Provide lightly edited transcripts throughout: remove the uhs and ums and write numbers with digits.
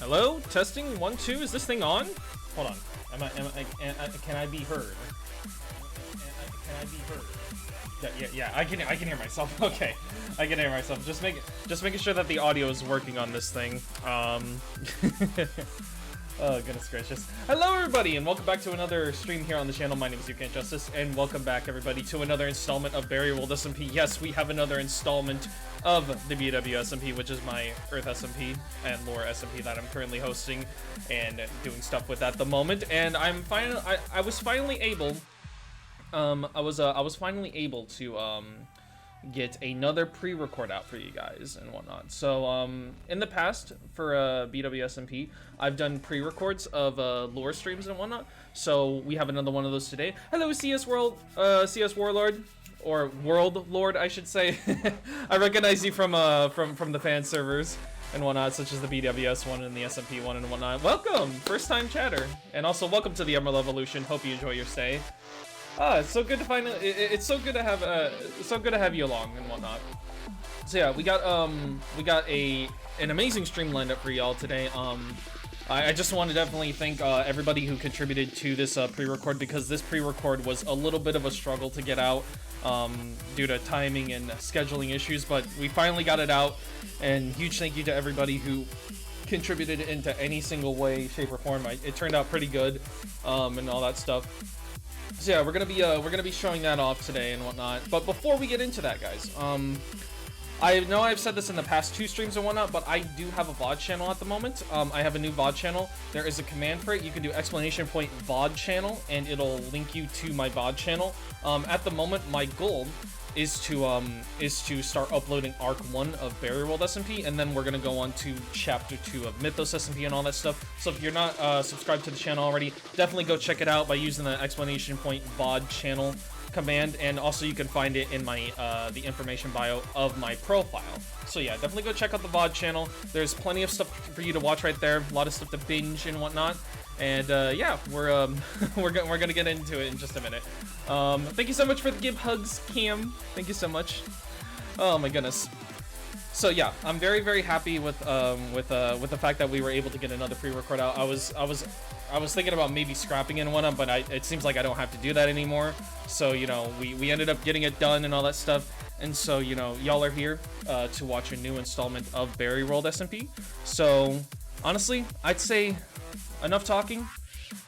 Hello? Testing? 1, 2? Is this thing on? Hold on. Can I be heard? Can I be heard? Yeah, I can hear myself. Okay. I can hear myself. Just making sure that the audio is working on this thing. Oh, goodness gracious. Hello, everybody, and welcome back to another stream here on the channel. My name is YouCantJustice, and welcome back, everybody, to another installment of Berry World SMP. Yes, we have another installment of the BW SMP, which is my Earth SMP and Lore SMP that I'm currently hosting and doing stuff with at the moment. And I was finally able to get another pre-record out for you guys and whatnot. So in the past for BW SMP, I've done pre-records of lore streams and whatnot. So we have another one of those today. Hello, CS Warlord, or World Lord, I should say. I recognize you from the fan servers and whatnot, such as the BWS one and the SMP one and whatnot. Welcome, first time chatter, and also welcome to the Emerald Evolution. Hope you enjoy your stay. It's so good to find. It's so good to have you along and whatnot. So yeah, we got an amazing stream lined up for y'all today. I just want to definitely thank everybody who contributed to this pre-record, because this pre-record was a little bit of a struggle to get out due to timing and scheduling issues, but we finally got it out. And huge thank you to everybody who contributed into any single way, shape, or form. It turned out pretty good and all that stuff. So yeah, we're gonna be showing that off today and whatnot. But before we get into that, guys, I know I've said this in the past 2 streams and whatnot, but I do have a VOD channel at the moment. I have a new VOD channel. There is a command for it. You can do !VOD channel, and it'll link you to my VOD channel. At the moment, my goal is to start uploading Arc 1 of Berry World SMP, and then we're gonna go on to Chapter 2 of Mythos SMP and all that stuff. So if you're not subscribed to the channel already, definitely go check it out by using the !VOD channel command, and also you can find it in my the information bio of my profile. So yeah, definitely go check out the VOD channel. There's plenty of stuff for you to watch right there, a lot of stuff to binge and whatnot. And yeah, we're gonna get into it in just a minute. Thank you so much for the give hugs, Cam. Thank you so much. Oh my goodness. So yeah, I'm very, very happy with the fact that we were able to get another pre-record out. I was thinking about maybe scrapping it and whatnot, but it seems like I don't have to do that anymore. So, you know, we ended up getting it done and all that stuff. And so, you know, y'all are here to watch a new installment of Berry World SMP. So, honestly, I'd say enough talking.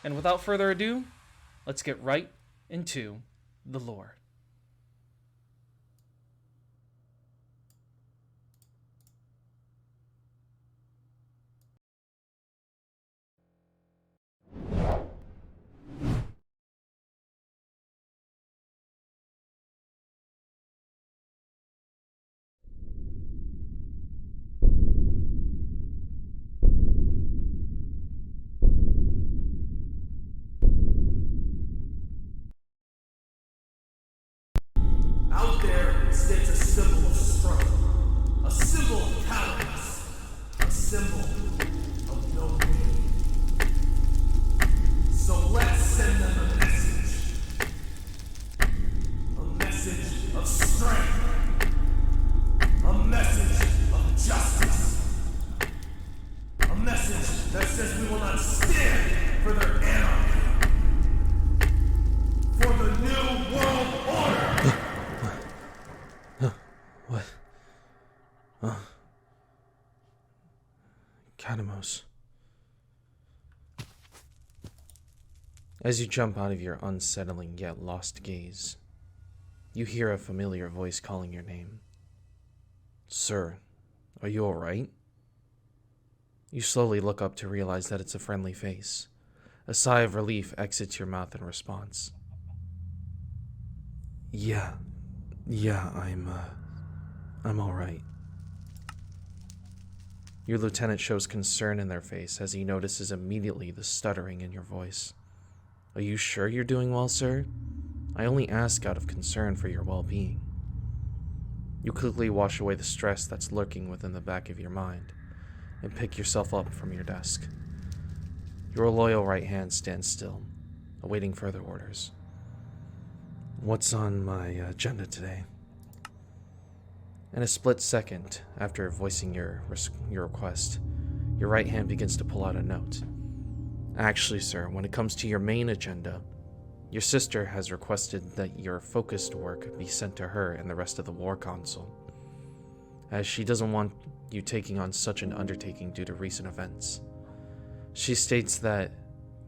And without further ado, let's get right into the lore. Out there stands a symbol of struggle, a symbol of cowardice, a symbol of no pain. So let's send them a message of strength, a message of justice, a message that says we will not stand for their anarchy, for the new world order. What? Katamose. As you jump out of your unsettling yet lost gaze, you hear a familiar voice calling your name. Sir, are you alright? You slowly look up to realize that it's a friendly face. A sigh of relief exits your mouth in response. Yeah, I'm alright. Your lieutenant shows concern in their face as he notices immediately the stuttering in your voice. Are you sure you're doing well, sir? I only ask out of concern for your well-being. You quickly wash away the stress that's lurking within the back of your mind and pick yourself up from your desk. Your loyal right hand stands still, awaiting further orders. What's on my agenda today? In a split second, after voicing your request, your right hand begins to pull out a note. Actually, sir, when it comes to your main agenda, your sister has requested that your focused work be sent to her and the rest of the war council, as she doesn't want you taking on such an undertaking due to recent events. She states that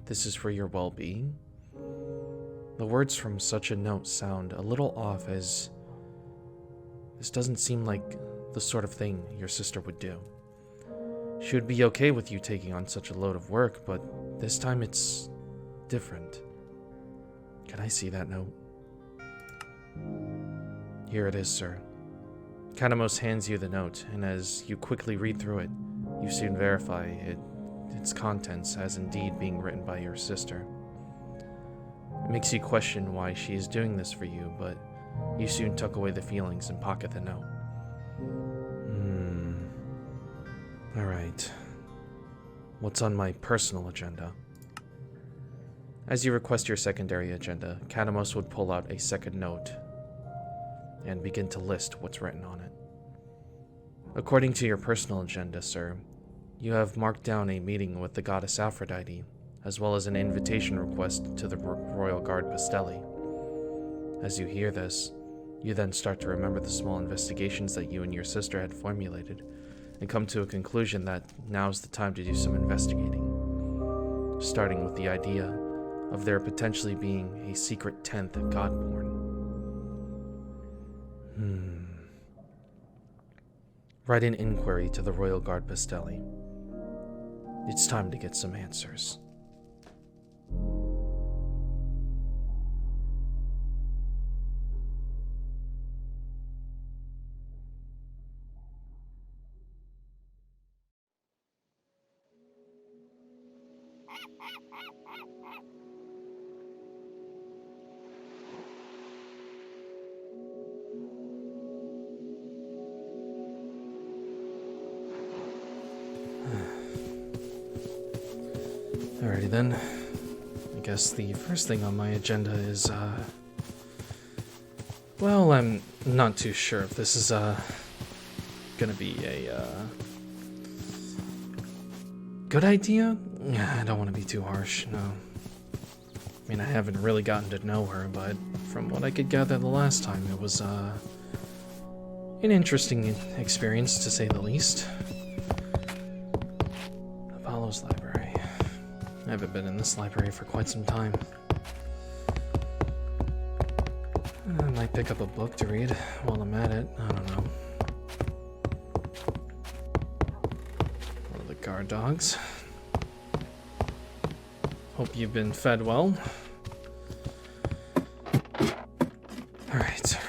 this is for your well-being. The words from such a note sound a little off, as this doesn't seem like the sort of thing your sister would do. She would be okay with you taking on such a load of work, but this time it's different. Can I see that note? Here it is, sir. Katamose hands you the note, and as you quickly read through it, you soon verify its contents as indeed being written by your sister. It makes you question why she is doing this for you, but you soon tuck away the feelings and pocket the note. Alright. What's on my personal agenda? As you request your secondary agenda, Katamose would pull out a second note and begin to list what's written on it. According to your personal agenda, sir, you have marked down a meeting with the goddess Aphrodite, as well as an invitation request to the Royal Guard Pastelli. As you hear this, you then start to remember the small investigations that you and your sister had formulated, and come to a conclusion that now's the time to do some investigating, starting with the idea of there potentially being a secret 10th Godborn. Write an inquiry to the Royal Guard Pastelli. It's time to get some answers. Alrighty then. I guess the first thing on my agenda is, well, I'm not too sure if this is, gonna be a, good idea? I don't want to be too harsh, no. I mean, I haven't really gotten to know her, but from what I could gather the last time, it was, an interesting experience, to say the least. Apollo's Library. I haven't been in this library for quite some time. I might pick up a book to read while I'm at it. I don't know. One of the guard dogs. Hope you've been fed well. Alright.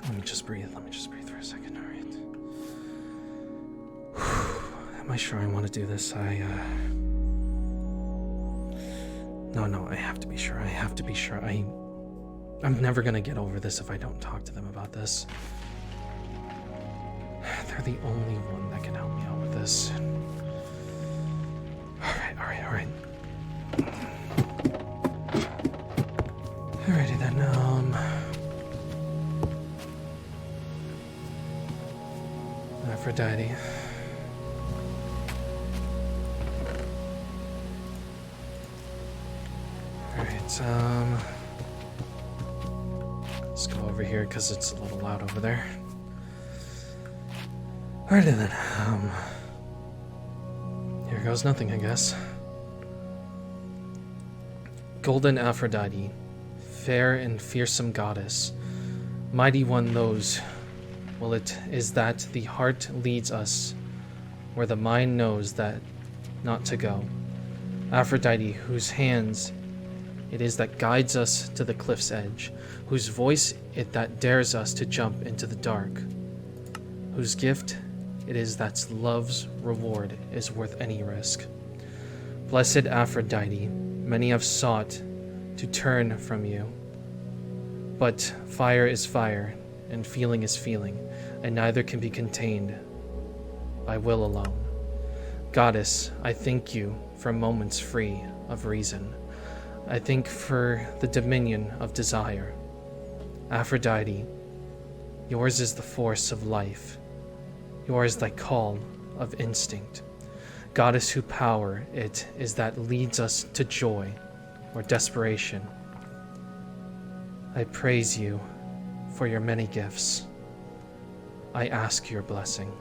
Let me just breathe for a second. Alright. Am I sure I want to do this? No, I have to be sure. I'm never gonna get over this if I don't talk to them about this. They're the only one that can help me out with this. Alright. Alrighty then, Aphrodite. Let's go over here because it's a little loud over there. Alrighty then, here goes nothing, I guess. Golden Aphrodite, fair and fearsome goddess, Mighty One knows, well, it is that the heart leads us where the mind knows that not to go. Aphrodite, whose hands it is that guides us to the cliff's edge, whose voice it that dares us to jump into the dark, whose gift it is that love's reward is worth any risk. Blessed Aphrodite, many have sought to turn from you, but fire is fire, and feeling is feeling, and neither can be contained by will alone. Goddess, I thank you for moments free of reason. I thank for the dominion of desire. Aphrodite, yours is the force of life. Yours thy call of instinct. Goddess, whose power it is that leads us to joy or desperation. I praise you for your many gifts. I ask your blessing.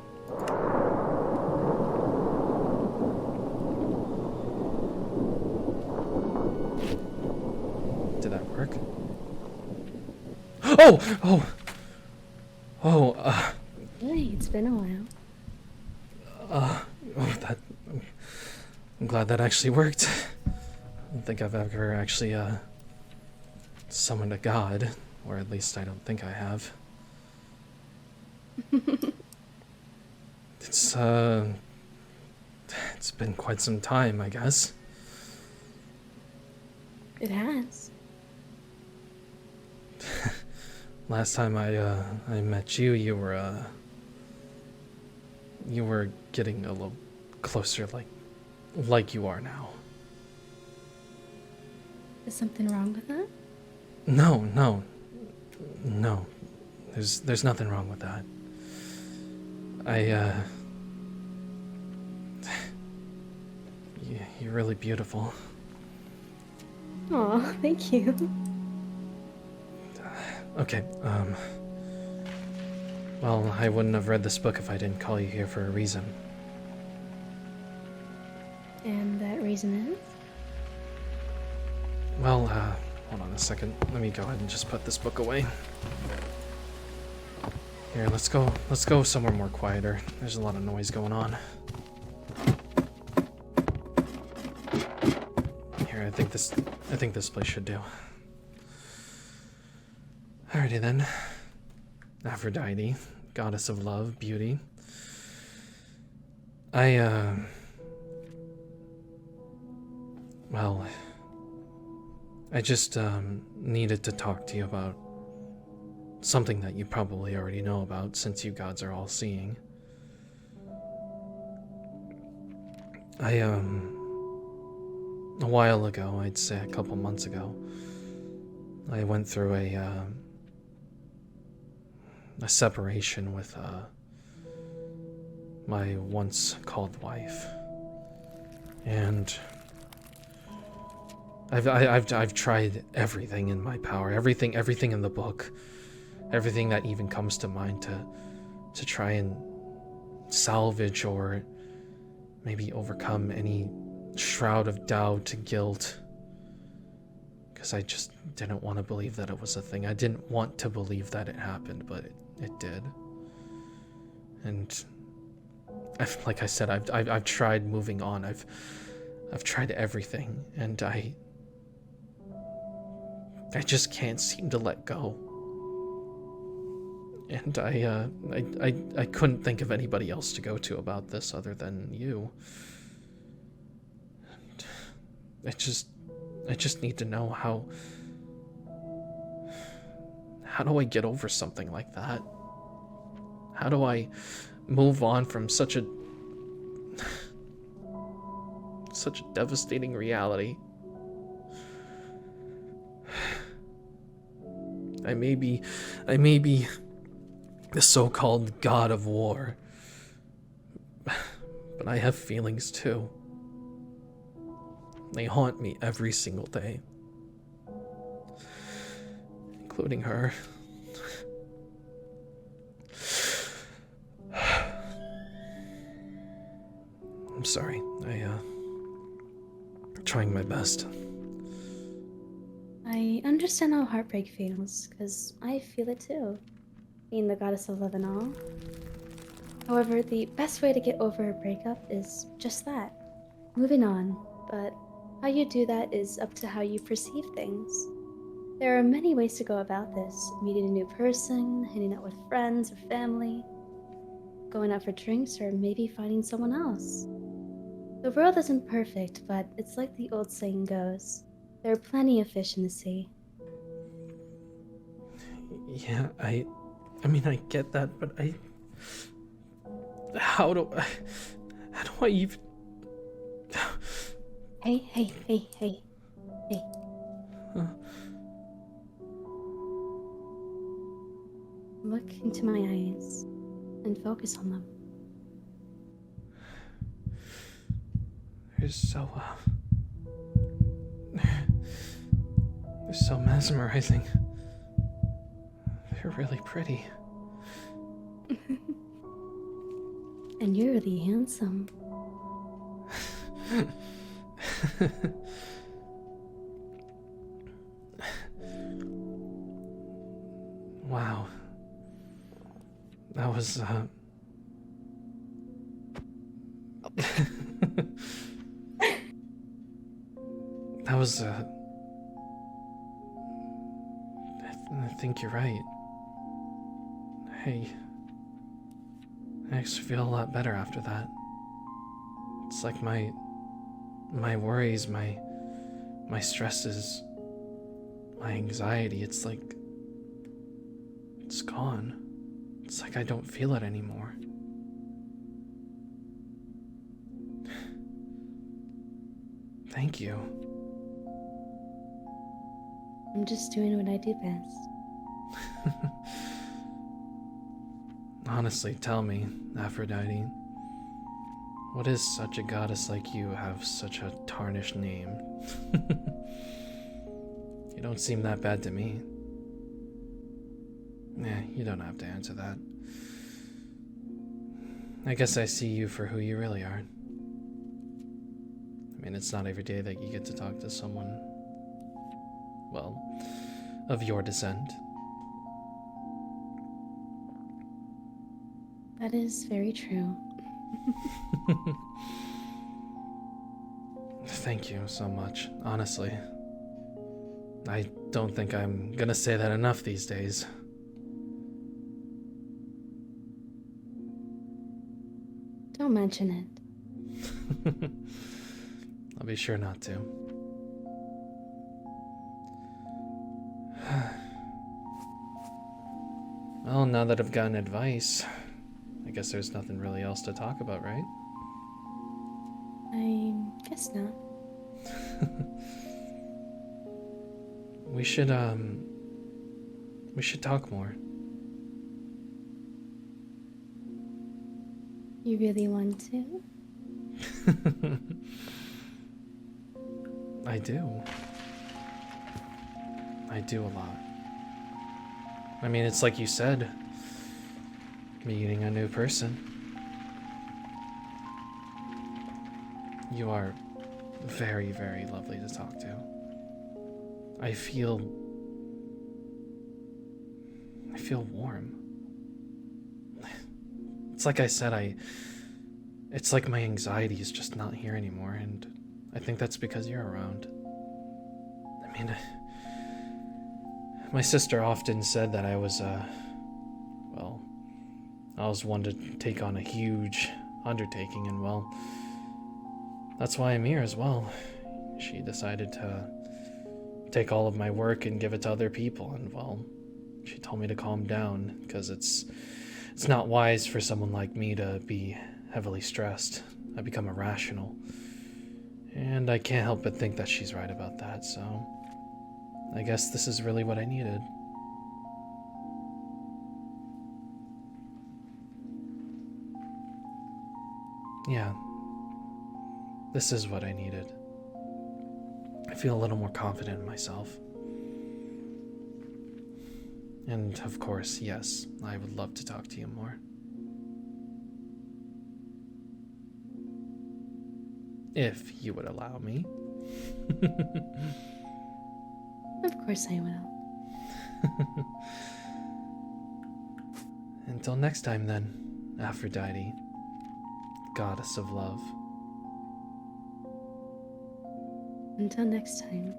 Did that work? Hey, it's been a while. I'm glad that actually worked. I don't think I've ever actually, summoned a god, or at least I don't think I have. It's been quite some time, I guess. It has. Last time I met you, you were getting a little closer, like you are now. Is something wrong with that? No. There's nothing wrong with that. You're really beautiful. Aw, thank you. Okay, well, I wouldn't have read this book if I didn't call you here for a reason. And that reason is? Well, hold on a second. Let me go ahead and just put this book away. Here, let's go somewhere more quieter. There's a lot of noise going on. Here, I think this place should do. Alrighty then. Aphrodite, goddess of love, beauty. Well, I just needed to talk to you about something that you probably already know about, since you gods are all seeing. A while ago, I'd say a couple months ago, I went through a separation with my once called wife, and I've tried everything in my power, everything in the book, everything that even comes to mind to try and salvage or maybe overcome any shroud of doubt, guilt, because I just didn't want to believe that it was a thing. I didn't want to believe that it happened, but it did. And like I said, I've tried moving on. I've tried everything, and I just can't seem to let go. And I couldn't think of anybody else to go to about this other than you. And I just need to know how do I get over something like that? How do I move on from such a devastating reality? I may be the so-called god of war, but I have feelings too. They haunt me every single day, including her. I'm sorry. I'm trying my best. I understand how heartbreak feels, because I feel it too, being the goddess of love and all. However, the best way to get over a breakup is just that, moving on. But how you do that is up to how you perceive things. There are many ways to go about this: meeting a new person, hanging out with friends or family, going out for drinks, or maybe finding someone else. The world isn't perfect, but it's like the old saying goes, there are plenty of fish in the sea. Yeah, I mean, I get that, but how do I even... Hey. Look into my eyes and focus on them. They're so mesmerizing. They're really pretty. And you're really handsome. Wow. That was, that was, I think you're right. Hey, I actually feel a lot better after that. It's like my worries, my stresses, my anxiety, it's like, it's gone. It's like I don't feel it anymore. Thank you. I'm just doing what I do best. Honestly, tell me, Aphrodite, what does such a goddess like you have such a tarnished name? You don't seem that bad to me. Nah, you don't have to answer that. I guess I see you for who you really are. I mean, it's not every day that you get to talk to someone, well, of your descent. That is very true. Thank you so much, honestly. I don't think I'm gonna say that enough these days. Don't mention it. I'll be sure not to. Well, now that I've gotten advice, I guess there's nothing really else to talk about, right? I guess not. We should talk more. You really want to? I do. I do a lot. I mean, it's like you said, meeting a new person. You are very, very lovely to talk to. I feel warm. It's like I said, it's like my anxiety is just not here anymore, and I think that's because you're around. I mean, my sister often said that I was, well, I was one to take on a huge undertaking, and well, that's why I'm here as well. She decided to take all of my work and give it to other people, and well, she told me to calm down, because it's not wise for someone like me to be heavily stressed. I become irrational. And I can't help but think that she's right about that, so I guess this is really what I needed. Yeah, this is what I needed. I feel a little more confident in myself. And of course, yes, I would love to talk to you more. If you would allow me. Of course I will. Until next time, then, Aphrodite, goddess of love. Until next time.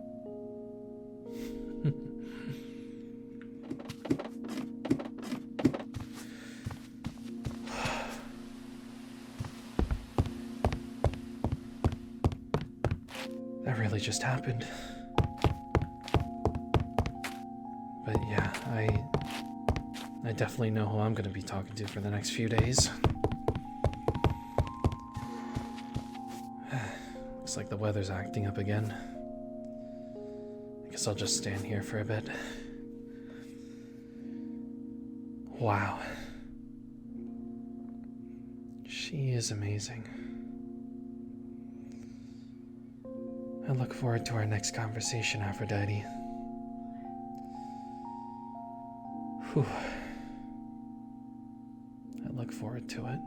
That really just happened. But yeah, I definitely know who I'm gonna be talking to for the next few days. Looks like the weather's acting up again. I guess I'll just stand here for a bit. Wow. She is amazing. I look forward to our next conversation, Aphrodite. Whew. I look forward to it.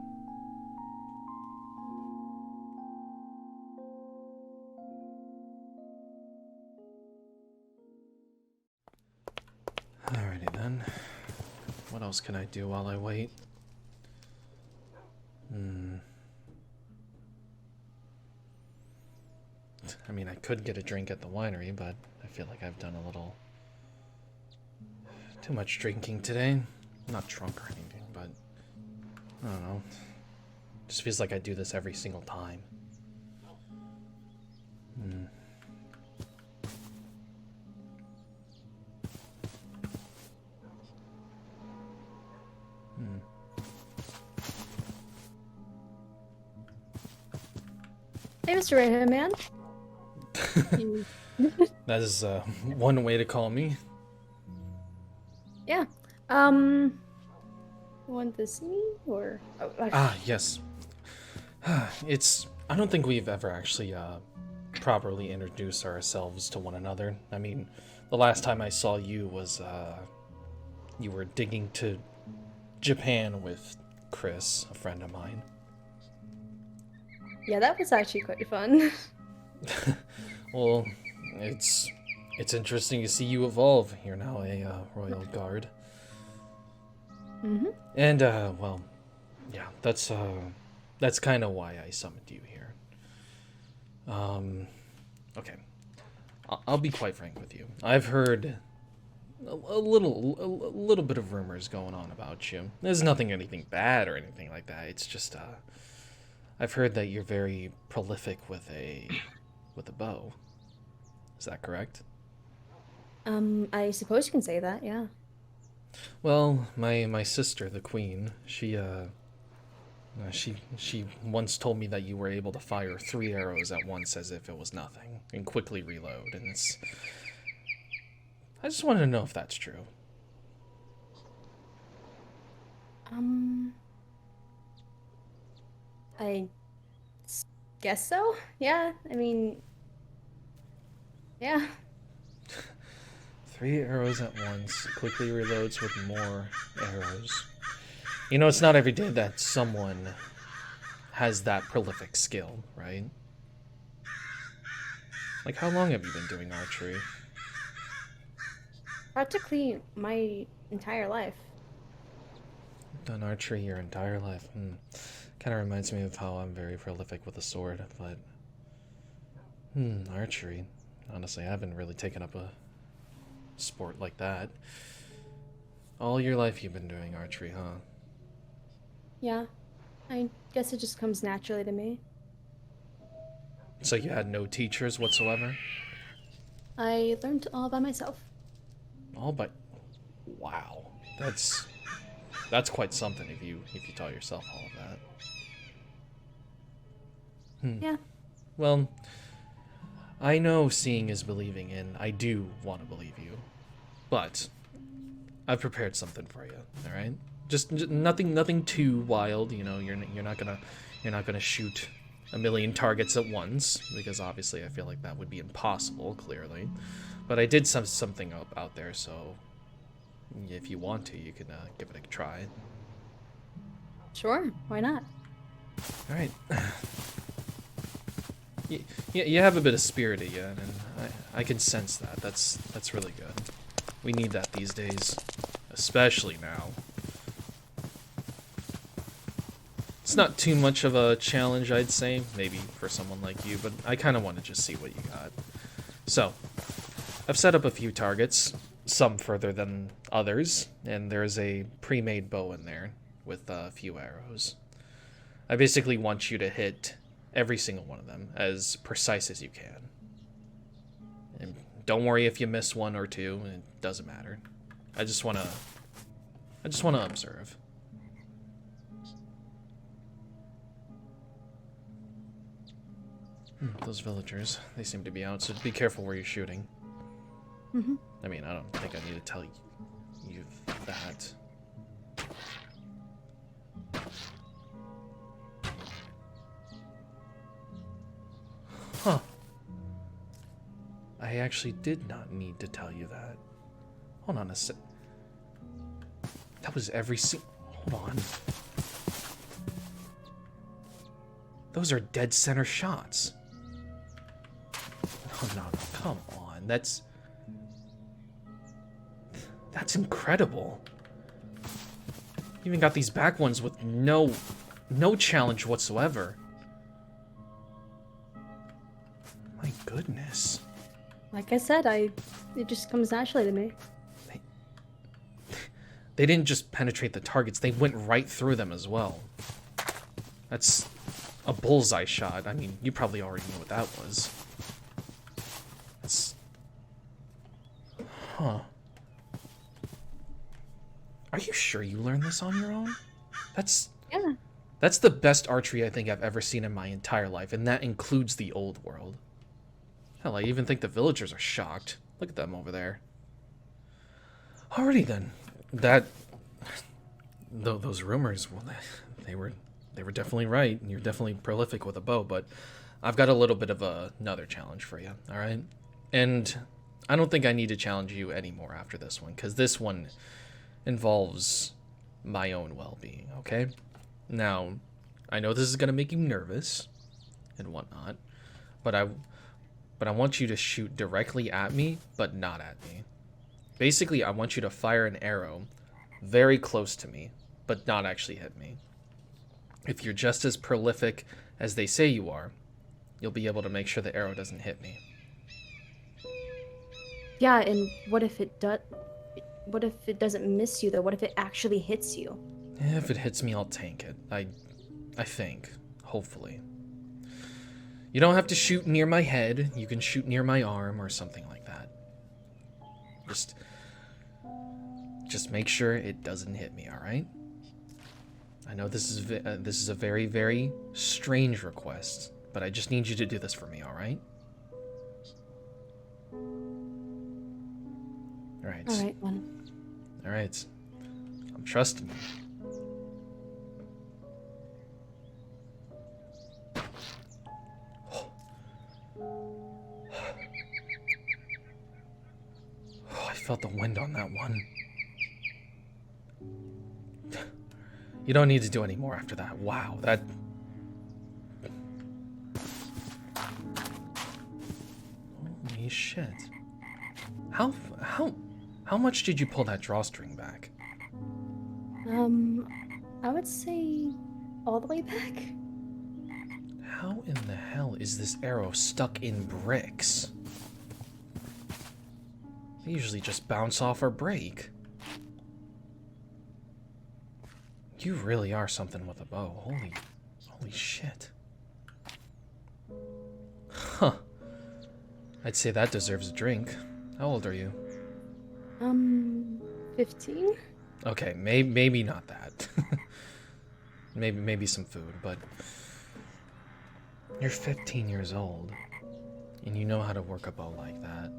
Alrighty then. What else can I do while I wait? I mean, I could get a drink at the winery, but I feel like I've done a little too much drinking today. I'm not drunk or anything, but I don't know. Just feels like I do this every single time. Hey, Mr. Right-Hand Man. That is one way to call me. Yeah. Want to see me or? Oh, Yes. I don't think we've ever actually properly introduced ourselves to one another. I mean, the last time I saw you was you were digging to Japan with Chris, a friend of mine. Yeah, that was actually quite fun. Well, it's interesting to see you evolve. You're now a royal guard. Mm-hmm. And well, yeah, that's kind of why I summoned you here. Okay, I'll be quite frank with you. I've heard a little bit of rumors going on about you. There's anything bad or anything like that. It's just I've heard that you're very prolific with a bow. Is that correct? I suppose you can say that, yeah. Well, my sister, the queen, she once told me that you were able to fire 3 arrows at once as if it was nothing and quickly reload, and I just wanted to know if that's true. I guess so. Yeah, I mean, yeah. 3 arrows at once, quickly reloads with more arrows. You know, it's not every day that someone has that prolific skill, right? Like, how long have you been doing archery? Practically my entire life. Done archery your entire life. Kind of reminds me of how I'm very prolific with a sword, but archery. Honestly, I haven't really taken up a sport like that. All your life you've been doing archery, huh? Yeah, I guess it just comes naturally to me. So you had no teachers whatsoever? I learned all by myself. All but wow. That's quite something if you taught yourself all of that. Yeah. Well, I know seeing is believing, and I do want to believe you, but I've prepared something for you. All right, just nothing too wild. You know, you're not gonna shoot a million targets at once, because obviously I feel like that would be impossible. Clearly, but I did something up out there, so if you want to, you can give it a try. Sure, why not? All right. You have a bit of spirit again, and I can sense that. That's really good. We need that these days, especially now. It's not too much of a challenge, I'd say, maybe for someone like you, but I kind of want to just see what you got. So, I've set up a few targets, some further than others, and there's a pre-made bow in there with a few arrows. I basically want you to hit every single one of them as precise as you can. And don't worry if you miss one or two, it doesn't matter. I just want to observe. Those villagers, they seem to be out, so be careful where you're shooting. Mm-hmm. I mean, I don't think I need to tell you that. Huh. I actually did not need to tell you that. Hold on a sec. That was every Hold on. Those are dead center shots. Oh, no, come on. That's incredible. You even got these back ones with no challenge whatsoever. My goodness. Like I said, it just comes naturally to me. They didn't just penetrate the targets, they went right through them as well. That's a bullseye shot. I mean, you probably already knew what that was. That's... Huh. Are you sure you learned this on your own? Yeah. That's the best archery I think I've ever seen in my entire life, and that includes the old world. Hell, I even think the villagers are shocked. Look at them over there. Alrighty then. Those rumors, well, they were definitely right. You're definitely prolific with a bow, but I've got a little bit of another challenge for you, alright? And I don't think I need to challenge you anymore after this one, because this one involves my own well-being, okay? Now, I know this is going to make you nervous and whatnot, but I want you to shoot directly at me, but not at me. Basically, I want you to fire an arrow very close to me, but not actually hit me. If you're just as prolific as they say you are, you'll be able to make sure the arrow doesn't hit me. Yeah, and what if it doesn't miss you though? What if it actually hits you? If it hits me, I'll tank it. I think. Hopefully. You don't have to shoot near my head. You can shoot near my arm or something like that. Just make sure it doesn't hit me, alright? I know this is a very, very strange request, but I just need you to do this for me, alright? Alright. Alright, one. Alright. I'm trusting you. Oh, I felt the wind on that one. You don't need to do any more after that. Wow, that... Holy shit. How much did you pull that drawstring back? I would say all the way back. How in the hell is this arrow stuck in bricks? They usually just bounce off or break. You really are something with a bow. Holy shit. Huh. I'd say that deserves a drink. How old are you? 15? Okay, maybe not that. maybe some food, but you're 15 years old, and you know how to work a bow like that.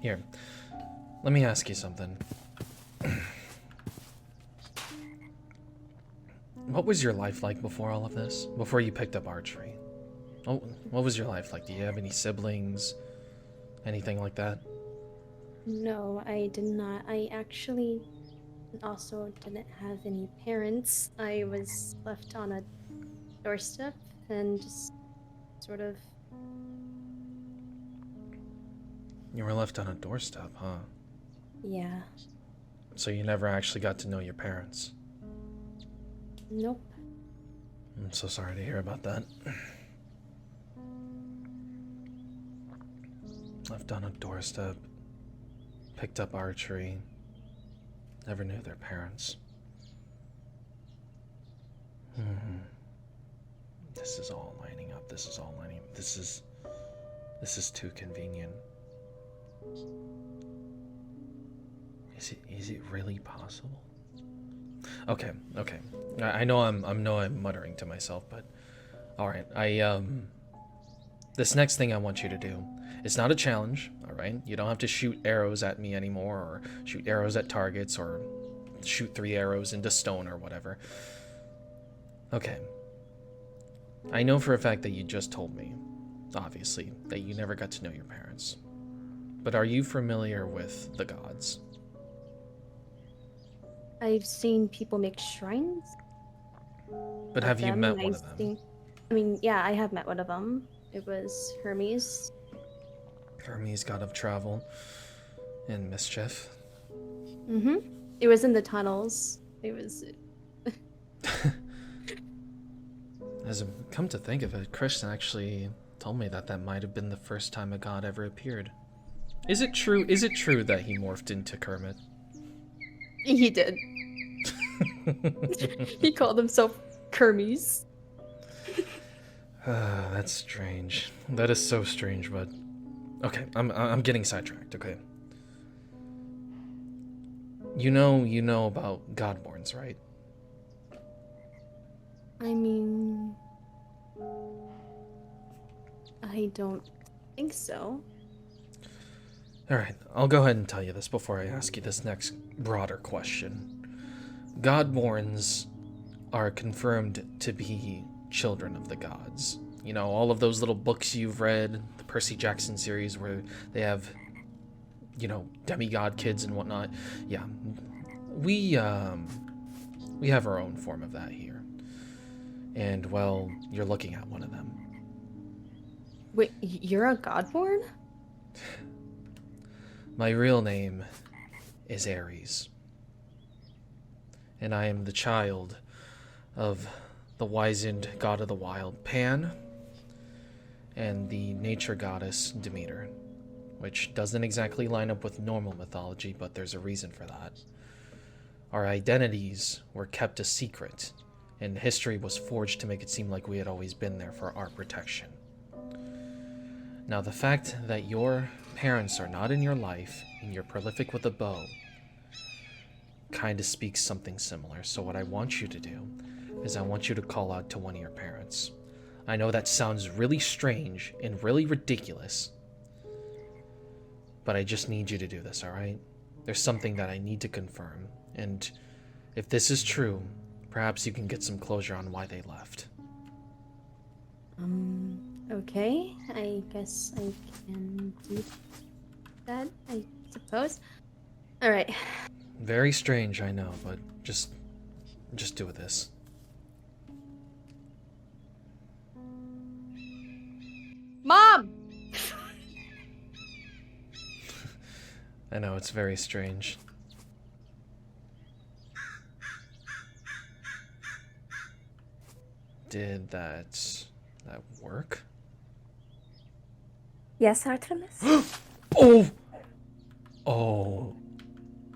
Here, let me ask you something. What was your life like before all of this? Before you picked up archery? Oh, what was your life like? Do you have any siblings? Anything like that? No, I did not. I actually also didn't have any parents. I was left on a doorstep and just sort of. You were left on a doorstep, huh? Yeah. So you never actually got to know your parents. Nope. I'm so sorry to hear about that. Left on a doorstep, picked up archery, never knew their parents. This is all lining up. This is all lining up. This is too convenient. Is it really possible? Okay. I know I'm muttering to myself, but all right. This next thing I want you to do, it's not a challenge, all right? You don't have to shoot arrows at me anymore, or shoot arrows at targets, or shoot 3 arrows into stone or whatever. Okay. I know for a fact that you just told me, obviously, that you never got to know your parents. But are you familiar with the gods? I've seen people make shrines. But have you met one of them? Yeah, I have met one of them. It was Hermes. Hermes, god of travel and mischief. Mm-hmm. It was in the tunnels. It was... As I come to think of it, Kristen actually told me that might have been the first time a god ever appeared. Is it true that he morphed into Kermit? He did. He called himself Kermes. That's strange. That is so strange, but okay, I'm getting sidetracked, okay. You know about Godborns, right? I mean... I don't think so. Alright, I'll go ahead and tell you this before I ask you this next broader question. Godborns are confirmed to be children of the gods. You know, all of those little books you've read, the Percy Jackson series where they have, demigod kids and whatnot. Yeah, we have our own form of that here. And, well, you're looking at one of them. Wait, you're a Godborn? My real name is Ares. And I am the child of the wizened god of the wild, Pan, and the nature goddess, Demeter, which doesn't exactly line up with normal mythology, but there's a reason for that. Our identities were kept a secret, and history was forged to make it seem like we had always been there for our protection. Now, the fact that your parents are not in your life, and you're prolific with a bow, kind of speaks something similar. So what I want you to do is I want you to call out to one of your parents. I know that sounds really strange and really ridiculous, but I just need you to do this, alright? There's something that I need to confirm, and if this is true, perhaps you can get some closure on why they left. Okay. I guess I can do that, I suppose. Alright. Very strange, I know, but just do this. Mom! I know, it's very strange. Did that work? Yes, Artemis? Oh!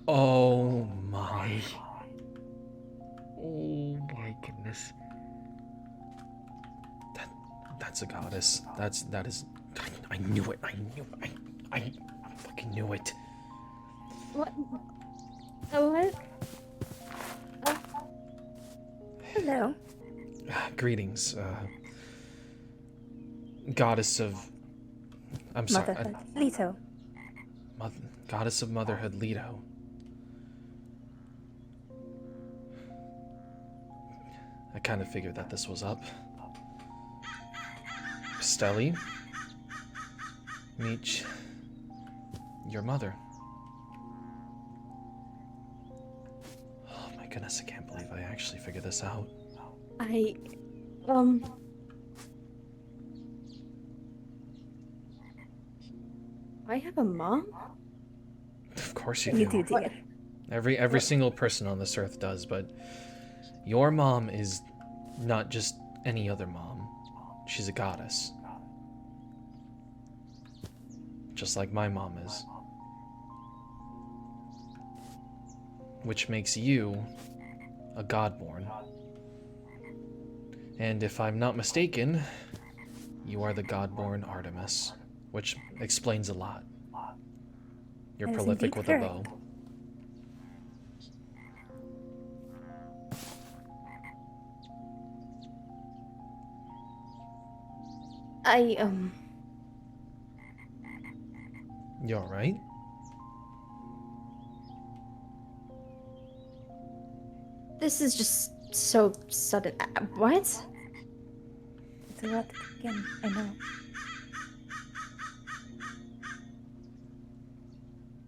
Oh my. Oh my goodness. That's a goddess. That is. I knew it. I fucking knew it. What? What? Hello. Greetings, goddess of. I'm sorry. Motherhood. Leto. Goddess of motherhood, Leto. I kind of figured that this was up. Stelly, meet your mother. Oh my goodness, I can't believe I actually figured this out. I have a mom? Of course you You do. do, dear. Every single person on this earth does, but your mom is not just any other mom. She's a goddess. Just like my mom is. Which makes you a godborn. And if I'm not mistaken, you are the godborn Artemis, which explains a lot. You're That is prolific indeed with correct. a bow. You alright? This is just so sudden. What? It's a lot to take in, I know.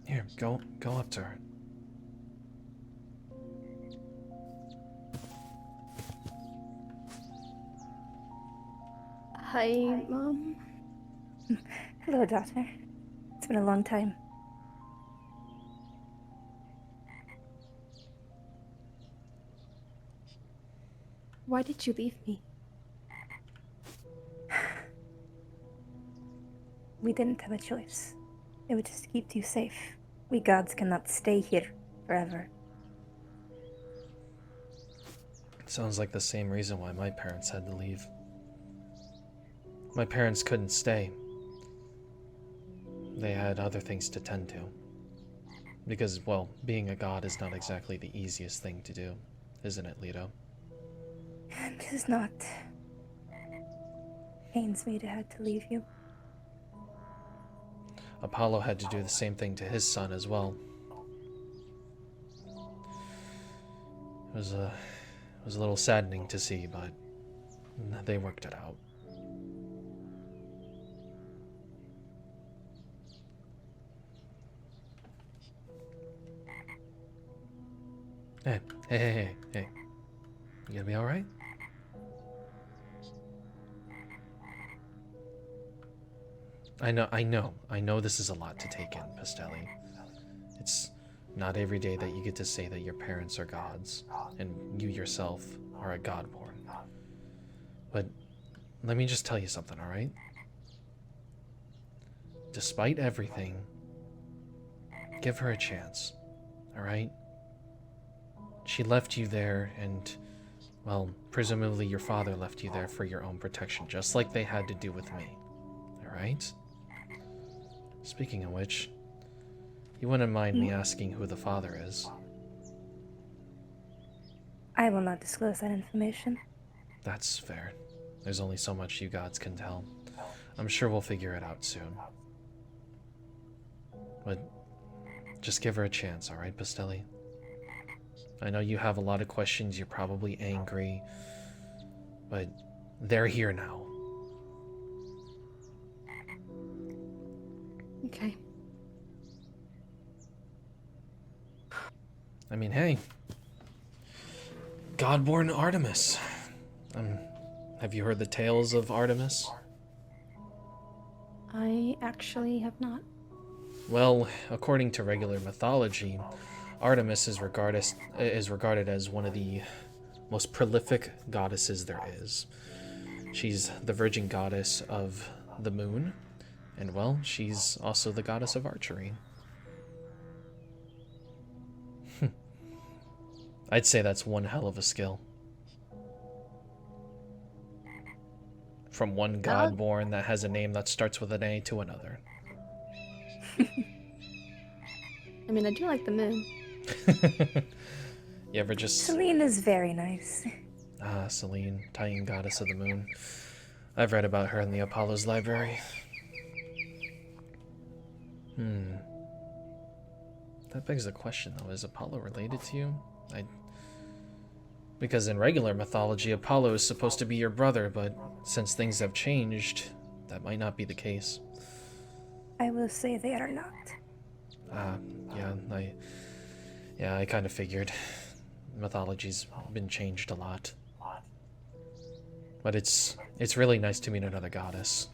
Here, go up to her. Hi, Mom. Hello, daughter. It's been a long time. Why did you leave me? We didn't have a choice. It would just keep you safe. We gods cannot stay here forever. Sounds like the same reason why my parents had to leave. My parents couldn't stay. They had other things to tend to. Because, well, being a god is not exactly the easiest thing to do, isn't it, Leto? This is not. Pains me to have to leave you. Apollo had to do the same thing to his son as well. It was a little saddening to see, but they worked it out. Hey. You gonna be alright? I know this is a lot to take in, Pastelli. It's not every day that you get to say that your parents are gods, and you yourself are a godborn. But let me just tell you something, alright? Despite everything, give her a chance, alright? She left you there, and, well, presumably your father left you there for your own protection, just like they had to do with me, alright? Speaking of which, you wouldn't mind me asking who the father is? I will not disclose that information. That's fair. There's only so much you gods can tell. I'm sure we'll figure it out soon. But just give her a chance, alright, Pastelli? I know you have a lot of questions, you're probably angry, but they're here now. Okay. I mean, hey. Godborn Artemis. Have you heard the tales of Artemis? I actually have not. Well, according to regular mythology, Artemis is regarded as one of the most prolific goddesses there is. She's the virgin goddess of the moon, and well, she's also the goddess of archery. I'd say that's one hell of a skill. From one god born that has a name that starts with an A to another. I mean, I do like the moon. You ever just... Celine is very nice. Ah, Celine, Titan goddess of the moon. I've read about her in the Apollo's library. That begs the question, though. Is Apollo related to you? Because in regular mythology, Apollo is supposed to be your brother, but since things have changed, that might not be the case. I will say they are not. Yeah, I kind of figured. Mythology's been changed a lot. But it's really nice to meet another goddess,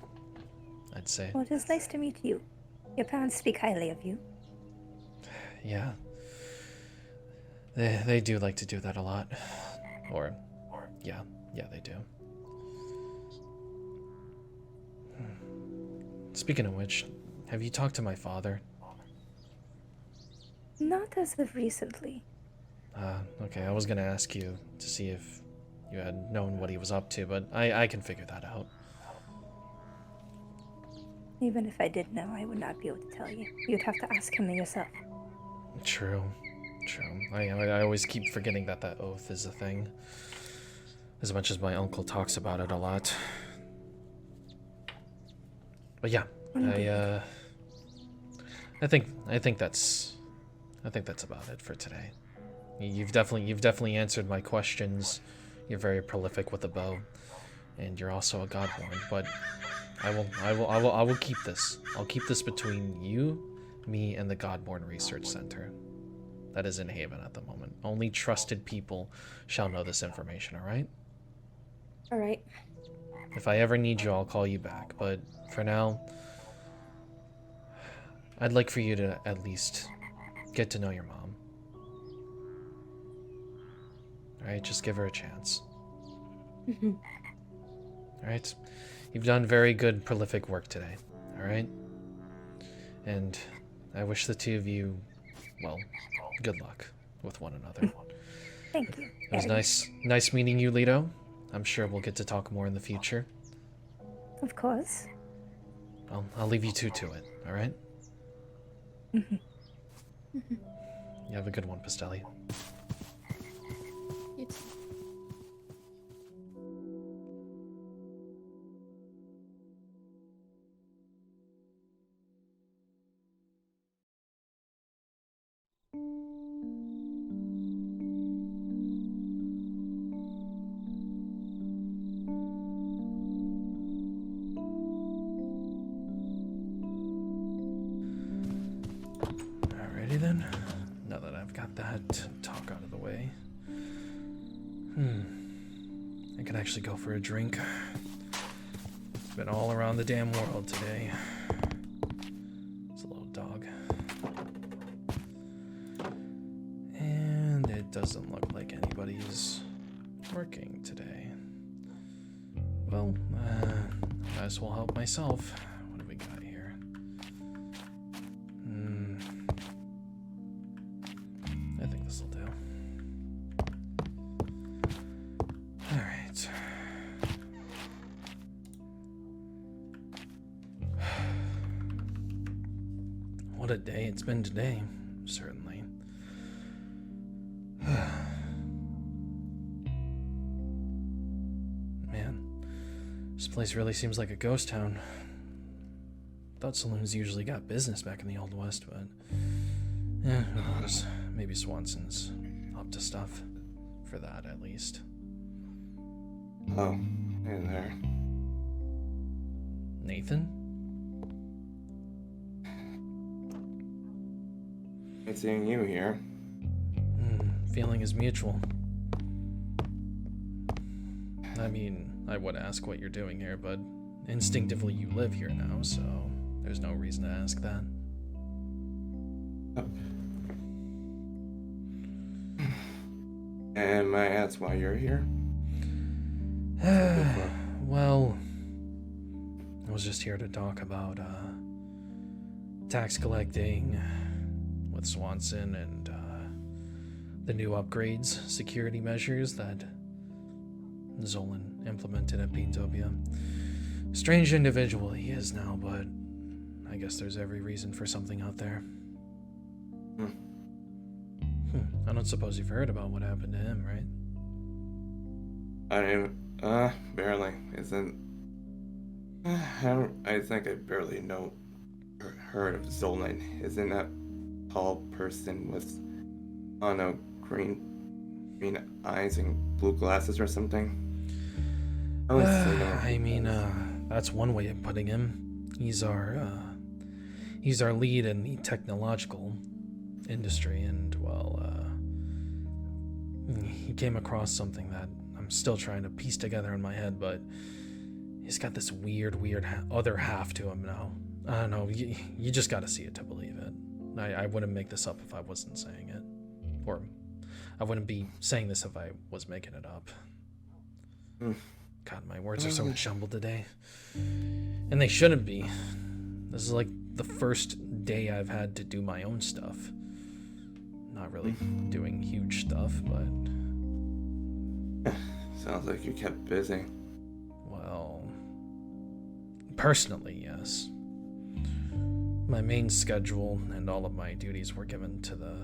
I'd say. Well, it is nice to meet you. Your parents speak highly of you. Yeah. They do like to do that a lot. Or yeah, they do. Speaking of which, have you talked to my father? Not as of recently. Okay, I was gonna ask you to see if you had known what he was up to, but I can figure that out. Even if I did know, I would not be able to tell you. You'd have to ask him yourself. True. I always keep forgetting that oath is a thing. As much as my uncle talks about it a lot. But yeah, I think that's about it for today. You've definitely answered my questions. You're very prolific with the bow, and you're also a godborn. But I will keep this. I'll keep this between you, me, and the Godborn Research Center. That is in Haven at the moment. Only trusted people shall know this information. All right? All right. If I ever need you, I'll call you back. But for now, I'd like for you to at least get to know your mom. Alright, just give her a chance. Alright? You've done very good, prolific work today. Alright? And I wish the two of you, well, good luck with one another. Thank you. It was nice meeting you, Leto. I'm sure we'll get to talk more in the future. Of course. I'll leave you two to it, alright? You have a good one, Pastelli. You too. Alrighty then. Now that I've got that talk out of the way. I can actually go for a drink. Been all around the damn world today. It's a little dog. And it doesn't look like anybody's working today. Well, might as well help myself. What do we got here? I think this will do. Alright. What a day it's been today, certainly. Man, this place really seems like a ghost town. Thought saloons usually got business back in the Old West, but yeah, who knows? Maybe Swanson's up to stuff. For that, at least. Oh, hey there. Nathan? Good seeing you here. Feeling is mutual. I mean, I would ask what you're doing here, but instinctively you live here now, so there's no reason to ask that. And may I ask why you're here? Well, I was just here to talk about tax collecting with Swanson and the new upgrades, security measures that Zolan implemented at Beantopia. Strange individual he is now, but I guess there's every reason for something out there. I don't suppose you've heard about what happened to him, right? Barely. I think I barely know or heard of Zolan. Isn't that tall person with, I don't know, green eyes and blue glasses or something? I mean, that's one way of putting him. He's our lead in the technological industry, and well, he came across something that I'm still trying to piece together in my head, but he's got this weird other half to him now. I don't know, you just gotta see it to believe it. I wouldn't make this up if I wasn't saying it. Or I wouldn't be saying this if I was making it up. God, my words are so jumbled today. And they shouldn't be. This is like the first day I've had to do my own stuff. Not really doing huge stuff, but... Sounds like you kept busy. Well... Personally, yes. My main schedule and all of my duties were given to the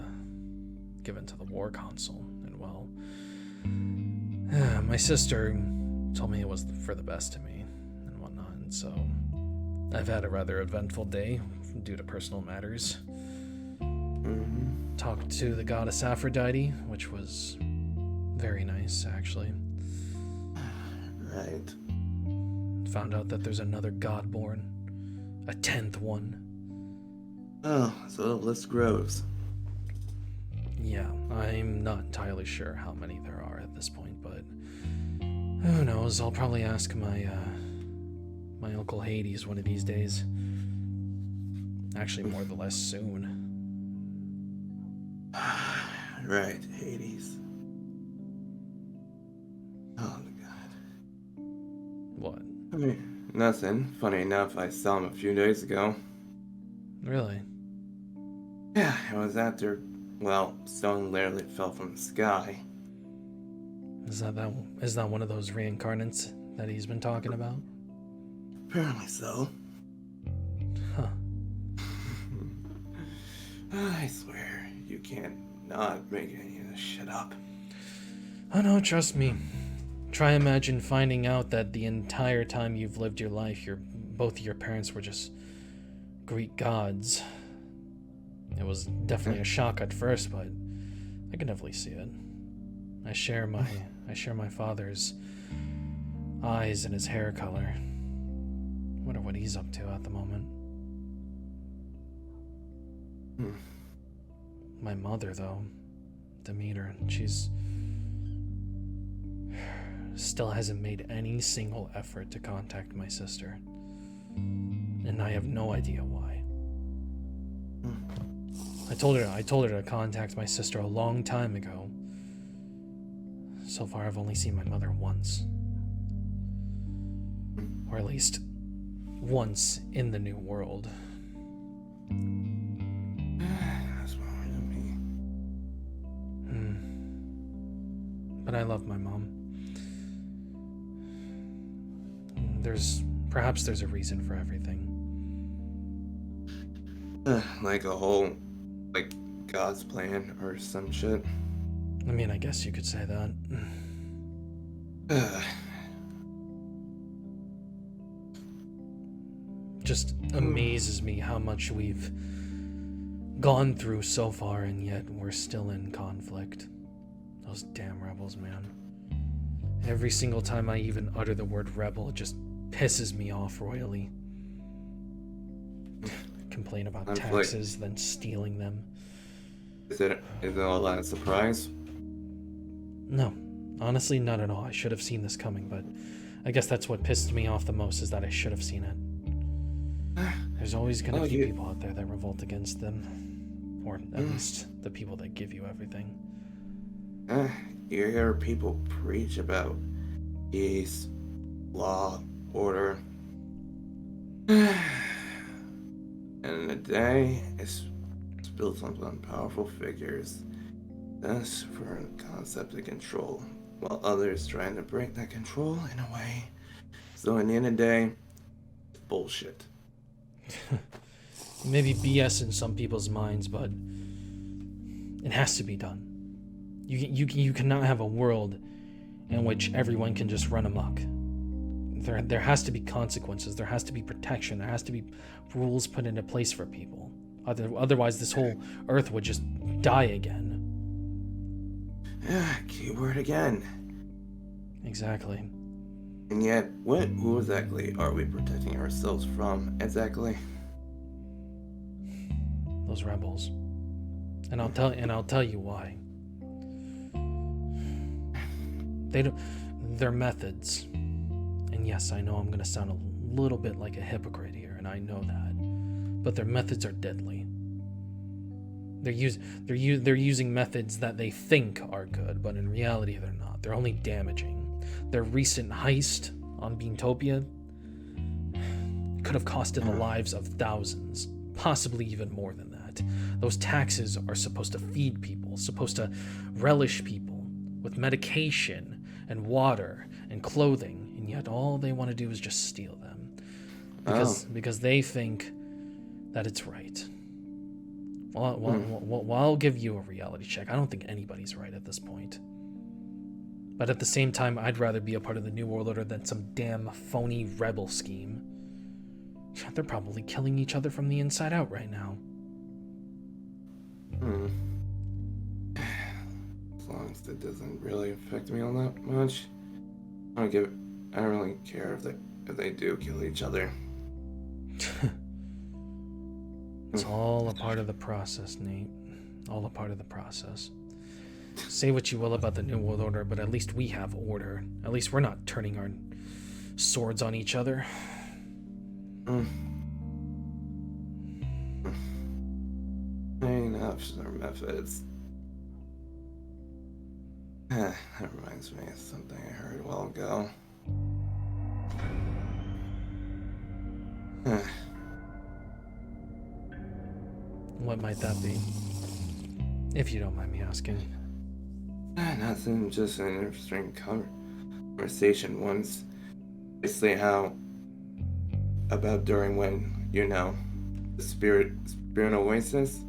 war console, and well... my sister told me it was for the best of me, and whatnot, and so... I've had a rather eventful day due to personal matters. Talked to the goddess Aphrodite, which was very nice, actually. Right. Found out that there's another god born. A 10th one. Oh, so the list grows. Yeah, I'm not entirely sure how many there are at this point, but who knows? I'll probably ask my Uncle Hades one of these days. Actually, more or less soon. Right, Hades. Oh, God. What? I mean, nothing. Funny enough, I saw him a few days ago. Really? Yeah, it was after, well, stone literally fell from the sky. Is that one of those reincarnates that he's been talking about? Apparently so. Huh. I swear, you can't not make any of this shit up. Oh no, trust me. Try imagine finding out that the entire time you've lived your life, both of your parents were just Greek gods. It was definitely a shock at first, but I can definitely see it. I share my father's eyes and his hair color. Wonder what he's up to at the moment. My mother, though, Demeter, she's still hasn't made any single effort to contact my sister. And I have no idea why. I told her to contact my sister a long time ago. So far, I've only seen my mother once. Or at least once in the new world. That's what happened to me. But I love my mom. Perhaps there's a reason for everything. Like a whole, God's plan or some shit. I mean, I guess you could say that. Just amazes me how much we've gone through so far, and yet we're still in conflict. Those damn rebels, man. Every single time I even utter the word rebel, it just pisses me off royally. Complain about taxes, then stealing them. Is it all that a surprise? No, honestly, not at all. I should have seen this coming, but I guess that's what pissed me off the most, is that I should have seen it. There's always gonna be people out there that revolt against them. Or at least the people that give you everything. You hear people preach about peace, law, order. And the day is built on powerful figures. Thus, for a concept of control, while others trying to break that control in a way. So in the end of the day, it's bullshit. Maybe BS in some people's minds, but it has to be done. You cannot have a world in which everyone can just run amok. There has to be consequences. There has to be protection. There has to be rules put into place for people. Otherwise, this whole Earth would just die again. Keyword again. Exactly. And yet, who exactly are we protecting ourselves from, exactly? Those rebels. And I'll tell you why. Their methods. And yes, I know I'm gonna sound a little bit like a hypocrite here, and I know that. but their methods are deadly. They're using methods that they think are good, but in reality they're not. They're only damaging. Their recent heist on Beantopia could have costed the lives of thousands, possibly even more than that. Those taxes are supposed to feed people, supposed to relish people with medication and water and clothing, and yet all they want to do is just steal them. Because they think that it's right. Well, I'll give you a reality check. I don't think anybody's right at this point. But at the same time, I'd rather be a part of the New World Order than some damn phony rebel scheme. They're probably killing each other from the inside out right now. As long as it doesn't really affect me all that much, I don't really care if they do kill each other. It's all a part of the process, Nate. All a part of the process. Say what you will about the New World Order, but at least we have order. At least we're not turning our swords on each other. Enough their methods. That reminds me of something I heard a while ago. What might that be? If you don't mind me asking. Nothing, just an interesting conversation once. Basically about during when, the Spirit Oasis,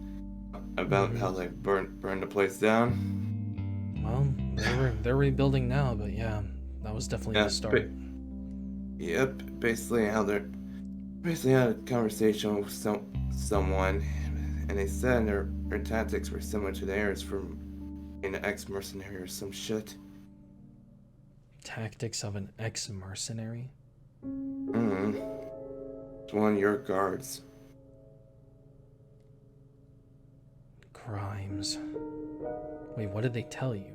about how they burned the place down. Well, they're rebuilding now, but yeah, that was definitely the start. Basically how they had a conversation with someone, and they said their tactics were similar to theirs from an ex-mercenary or some shit. Tactics of an ex-mercenary? It's one of your guards. Grimes. Wait, what did they tell you?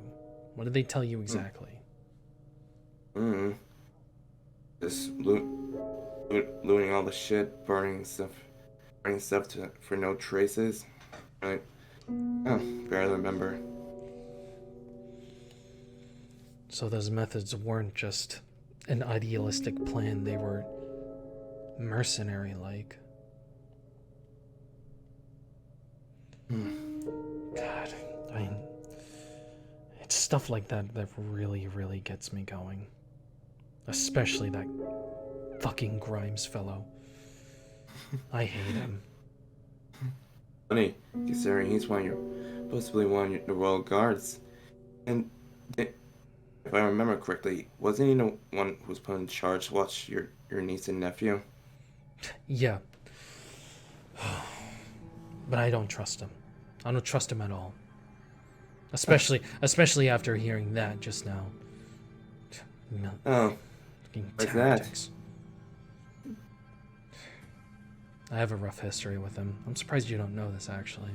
What did they tell you exactly? Just looting all the shit, burning stuff for no traces. Right? Barely remember. So those methods weren't just an idealistic plan, they were mercenary-like. God, it's stuff like that really, really gets me going. Especially that fucking Grimes fellow. I hate him. Funny, considering he's possibly one of the Royal Guards. And if I remember correctly, wasn't he the one who was put in charge to watch your niece and nephew? Yeah. But I don't trust him. I don't trust him at all. Especially after hearing that just now. Fucking like tactics. I have a rough history with him. I'm surprised you don't know this, actually.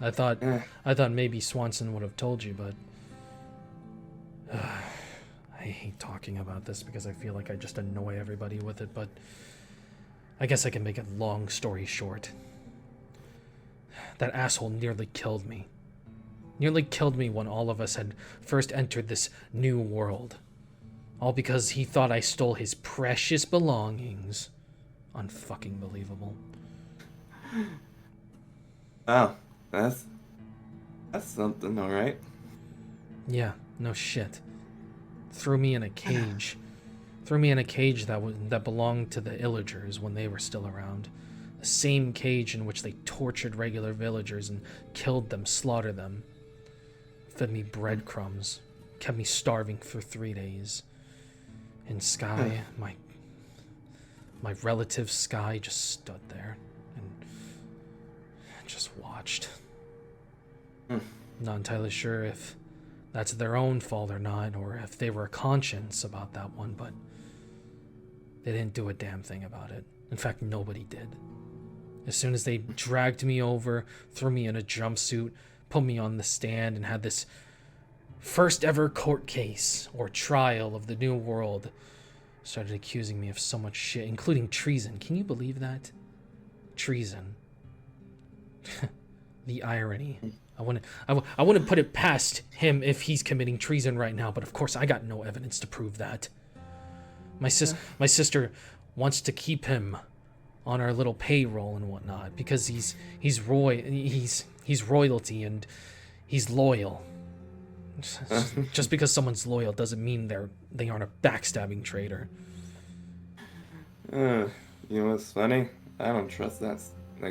I thought maybe Swanson would have told you, but I hate talking about this because I feel like I just annoy everybody with it, but I guess I can make a long story short. That asshole nearly killed me. Nearly killed me when all of us had first entered this new world. All because he thought I stole his precious belongings. Unfucking believable. Oh, that's something, alright. Yeah, no shit. Threw me in a cage. Threw me in a cage that belonged to the Illagers when they were still around. The same cage in which they tortured regular villagers and killed them, slaughtered them. Fed me breadcrumbs. Kept me starving for 3 days. And Sky, my relative Sky, just stood there and just watched. Not entirely sure if that's their own fault or not, or if they were conscious about that one, but they didn't do a damn thing about it. In fact, nobody did. As soon as they dragged me over, threw me in a jumpsuit, put me on the stand, and had this first ever court case or trial of the New World, started accusing me of so much shit, including treason. Can you believe that? treason. The irony. I wouldn't put it past him if he's committing treason right now, but of course I got no evidence to prove that. My sister wants to keep him on our little payroll and whatnot because he's royalty and he's loyal. Just because someone's loyal doesn't mean they aren't a backstabbing traitor. You know what's funny? I don't trust that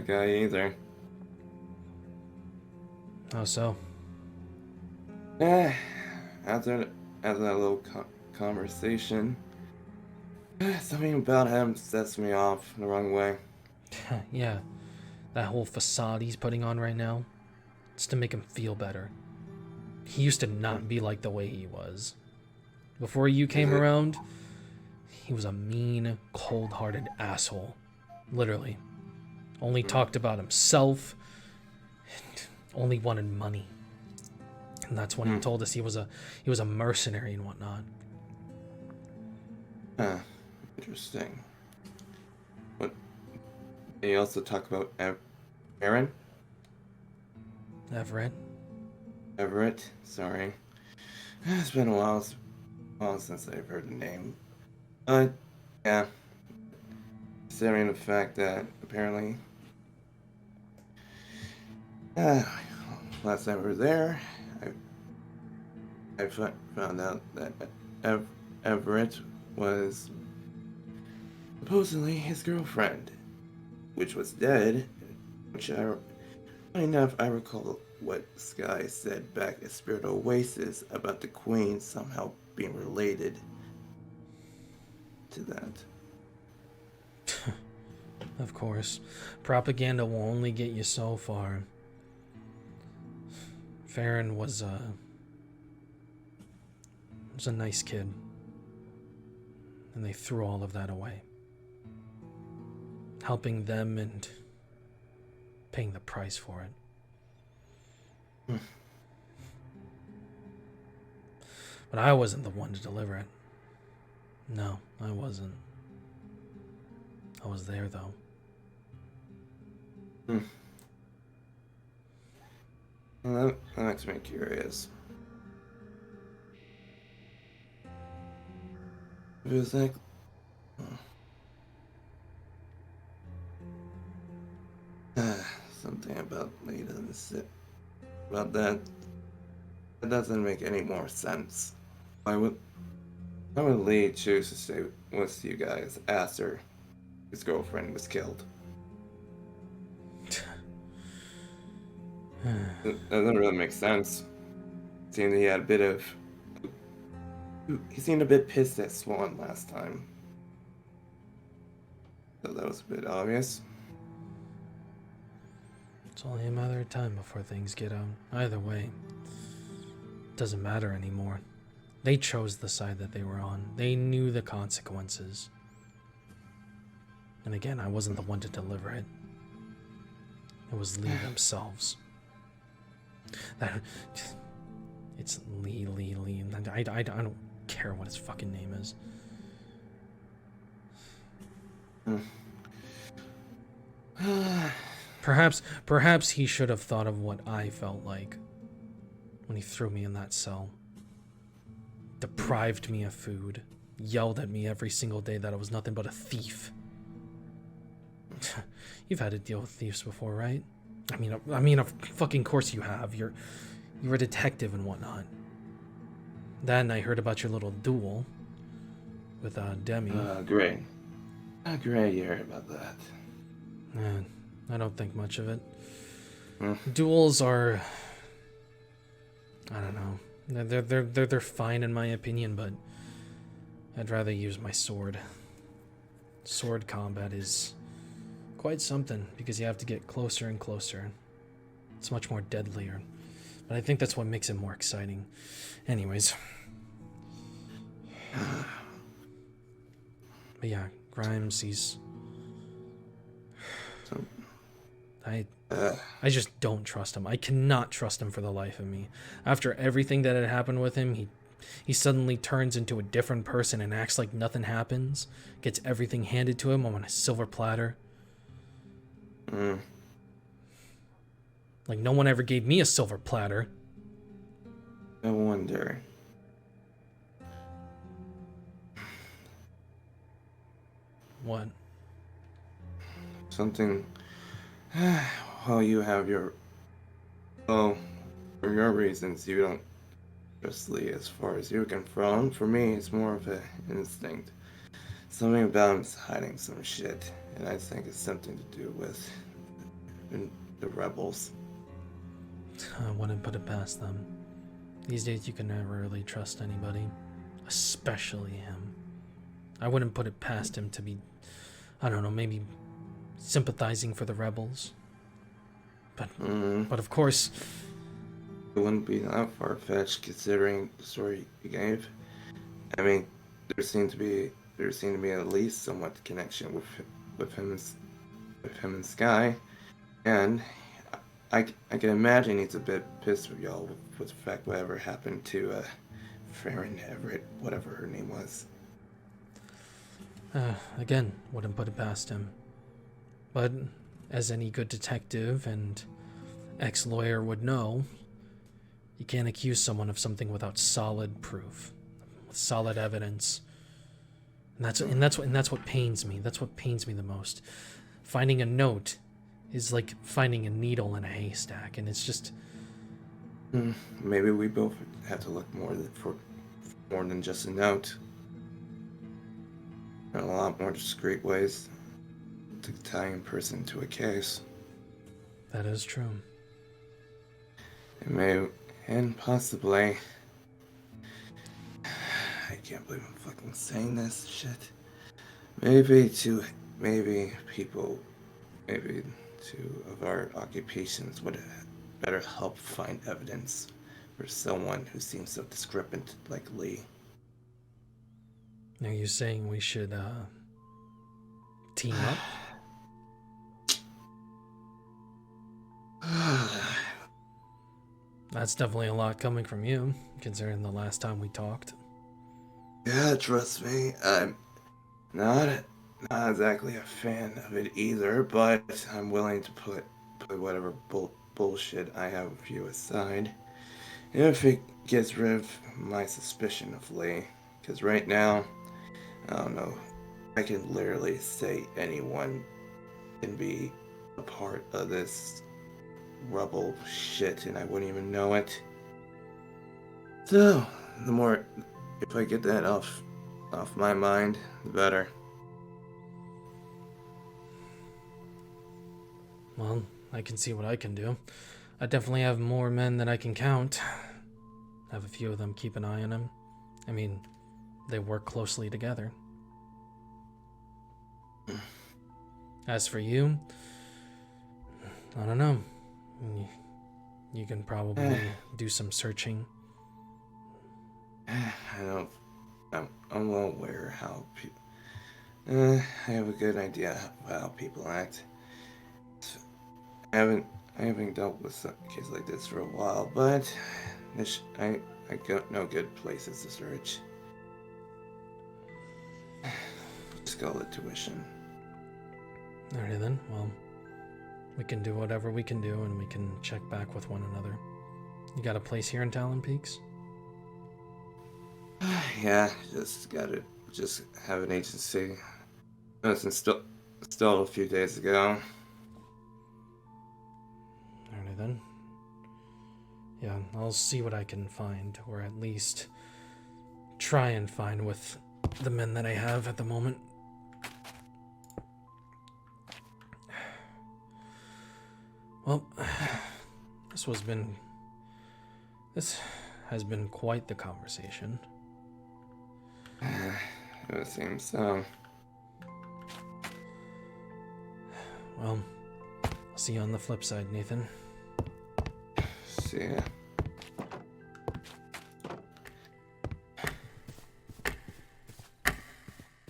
guy either. How so? After that little conversation, something about him sets me off the wrong way. Yeah, that whole facade he's putting on right now, it's to make him feel better. He used to not be like the way he was. Before you came around, he was a mean, cold-hearted asshole. Literally. Only talked about himself, and only wanted money. And that's when he told us he was a mercenary and whatnot. Interesting. What? Did he also talk about Aaron? Everett, sorry. It's been a while since I've heard the name. Yeah. Considering the fact that apparently last time we were there, I found out that Everett was supposedly his girlfriend, which was dead, which funny enough, I recall what Sky said back at Spirit Oasis about the Queen somehow being related to that. Of course. Propaganda will only get you so far. Farron was a nice kid. And they threw all of that away. Helping them and paying the price for it. But I wasn't the one to deliver it. No, I wasn't. I was there, though. Well, that makes me curious. It was like... something about Lita and Sip. About that doesn't make any more sense. Why would Lee choose to stay with you guys after his girlfriend was killed? It doesn't really make sense. Seeing he had a bit of... He seemed a bit pissed at Swan last time. So that was a bit obvious. It's only a matter of time before things get out. Either way, it doesn't matter anymore. They chose the side that they were on. They knew the consequences. And again, I wasn't the one to deliver it. It was Lee themselves. It's Lee. I don't care what his fucking name is. Perhaps he should have thought of what I felt like when he threw me in that cell. Deprived me of food. Yelled at me every single day that I was nothing but a thief. You've had to deal with thieves before, right? I mean, of fucking course you have. You're a detective and whatnot. Then I heard about your little duel with Demi. Great. Great you heard about that. I don't think much of it. Duels are... I don't know. They're fine in my opinion, but I'd rather use my sword. Sword combat is quite something because you have to get closer and closer. It's much more deadlier. But I think that's what makes it more exciting. Anyways. But yeah, Grimes, he's... I just don't trust him. I cannot trust him for the life of me. After everything that had happened with him, he suddenly turns into a different person and acts like nothing happens. Gets everything handed to him on a silver platter. Mm, Like, no one ever gave me a silver platter. no wonder. What? Something. Well, you have your. Well, for your reasons, you don't trust Lee as far as you're confirmed. For me, it's more of an instinct. Something about him's hiding some shit, and I think it's something to do with the rebels. I wouldn't put it past them. These days, you can never really trust anybody, especially him. I wouldn't put it past him to be, I don't know, maybe sympathizing for the rebels. But of course, It wouldn't be that far-fetched considering the story you gave. I mean, there seemed to be at least somewhat connection with him and Sky, and I can imagine he's a bit pissed with y'all with the fact whatever happened to Farron Everett, whatever her name was. again, wouldn't put it past him. But as any good detective and ex-lawyer would know, you can't accuse someone of something without solid proof, with solid evidence. And that's what pains me. That's what pains me the most. Finding a note is like finding a needle in a haystack, and it's just Maybe we both have to look for more than just a note. There are a lot more discreet ways to tie a person to a case. that is true. And possibly. I can't believe I'm fucking saying this shit. Maybe two of our occupations would better help find evidence for someone who seems so discrepant like Lee. Are you saying we should team up? That's definitely a lot coming from you, considering the last time we talked. Yeah, trust me, I'm not exactly a fan of it either, but I'm willing to put whatever bullshit I have with you aside if it gets rid of my suspicion of Lee. Because right now, I don't know, I can literally say anyone can be a part of this rubble shit and I wouldn't even know it. So, the more, if I get that off my mind, the better. Well, I can see what I can do. I definitely have more men than I can count. Have a few of them keep an eye on him. I mean, they work closely together. As for you, I don't know. You can probably do some searching. I'm well aware how I have a good idea of how people act. I haven't dealt with a case like this for a while, but I got no good places to search. Just call it tuition. Alrighty then, well, we can do whatever we can do and we can check back with one another. You got a place here in Talon Peaks? Yeah, just have an agency. It was installed a few days ago. Alrighty then. Yeah, I'll see what I can find, or at least try and find with the men that I have at the moment. Well, this has been quite the conversation. It would seem so. Well, I'll see you on the flip side, Nathan. See ya.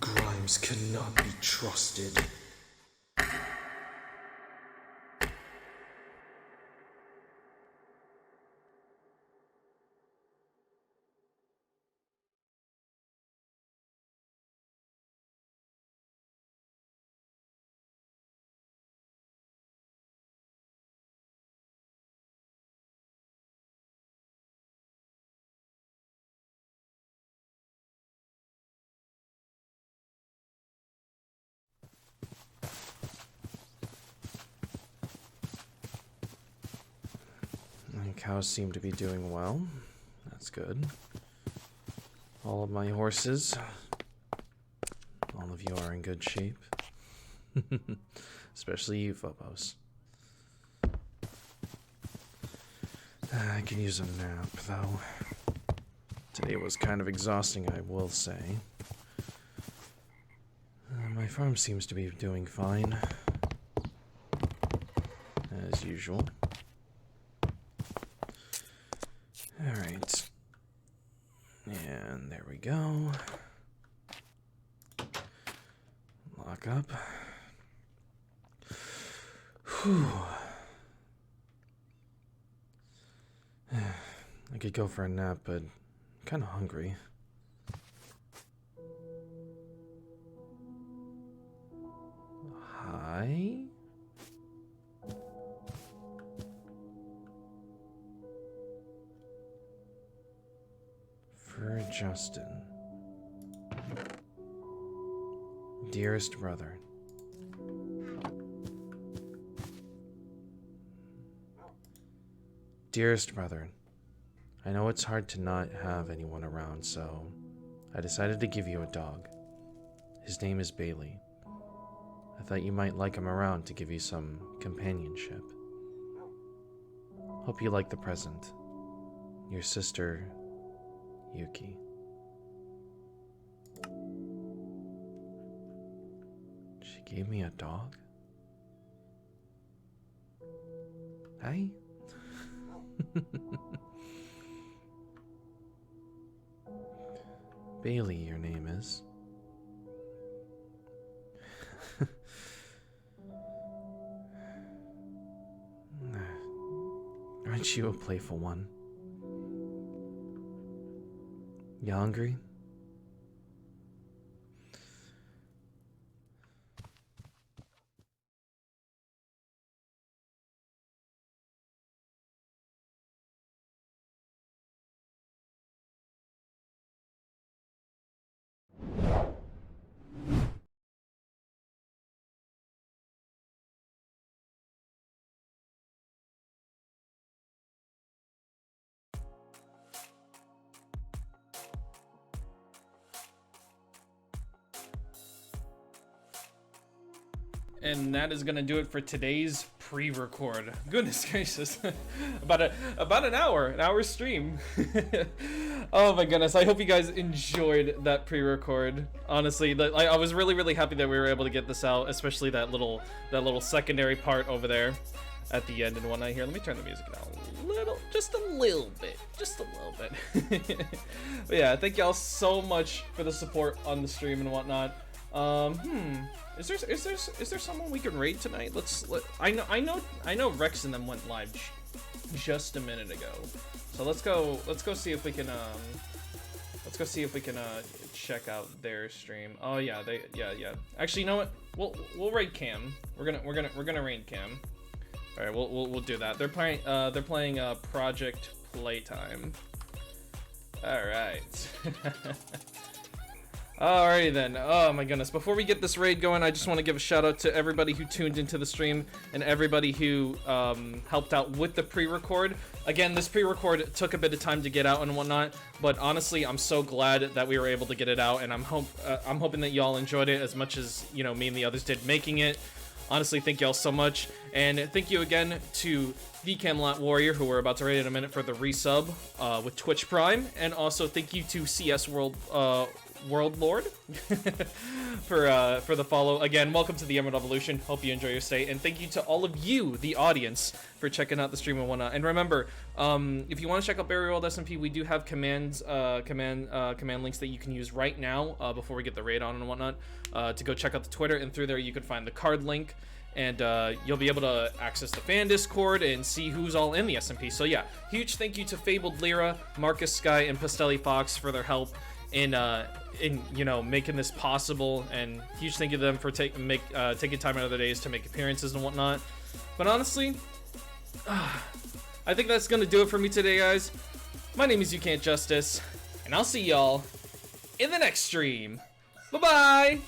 Grimes cannot be trusted. cows seem to be doing well. That's good. All of my horses. All of you are in good shape. Especially you, Phobos. I can use a nap, though. Today was kind of exhausting, I will say. My farm seems to be doing fine. As usual. Alright. And there we go. Lock up. Whew. I could go for a nap, but I'm kind of hungry. Hi? For Justin. Dearest brother. Dearest brother, I know it's hard to not have anyone around, so I decided to give you a dog. His name is Bailey. I thought you might like him around to give you some companionship. Hope you like the present. Your sister, Yuki. She gave me a dog? Hey? Bailey, your name is. Aren't you a playful one? You hungry? And that is gonna do it for today's pre-record. Goodness gracious, about an hour stream. Oh my goodness, I hope you guys enjoyed that pre-record. Honestly, I was really happy that we were able to get this out, especially that little secondary part over there at the end and whatnot. Here, let me turn the music down just a little bit. But yeah, thank y'all so much for the support on the stream and whatnot. Is there someone we can raid tonight? I know Rex and them went live just a minute ago. So let's go see if we can check out their stream. Oh yeah, yeah. Actually, you know what? We'll raid Cam. We're gonna raid Cam. All right, we'll do that. They're playing Project Playtime. All right. Alrighty then. Oh my goodness. Before we get this raid going, I just want to give a shout out to everybody who tuned into the stream and everybody who helped out with the pre-record. Again, this pre-record took a bit of time to get out and whatnot, but honestly, I'm so glad that we were able to get it out, and I'm hoping that y'all enjoyed it as much as, you know, me and the others did making it. Honestly, thank y'all so much, and thank you again to the Camelot Warrior, who we're about to raid in a minute, for the resub with Twitch Prime, and also thank you to CS World Lord for the follow. Again, welcome to the Emerald Evolution. Hope you enjoy your stay, and thank you to all of you, the audience, for checking out the stream and whatnot. And remember, if you want to check out Berry World SMP, we do have command links that you can use right now before we get the raid on and whatnot to go check out the Twitter, and through there you can find the card link, and you'll be able to access the fan Discord and see who's all in the SMP. So yeah, huge thank you to Fabled Lyra, Marcus Sky, and Pastelli Fox for their help in you know, making this possible, and huge thank you to them for taking time out of their days to make appearances and whatnot. But honestly, I think that's gonna do it for me today, guys. My name is YouCantJustice, and I'll see y'all in the next stream. Bye bye.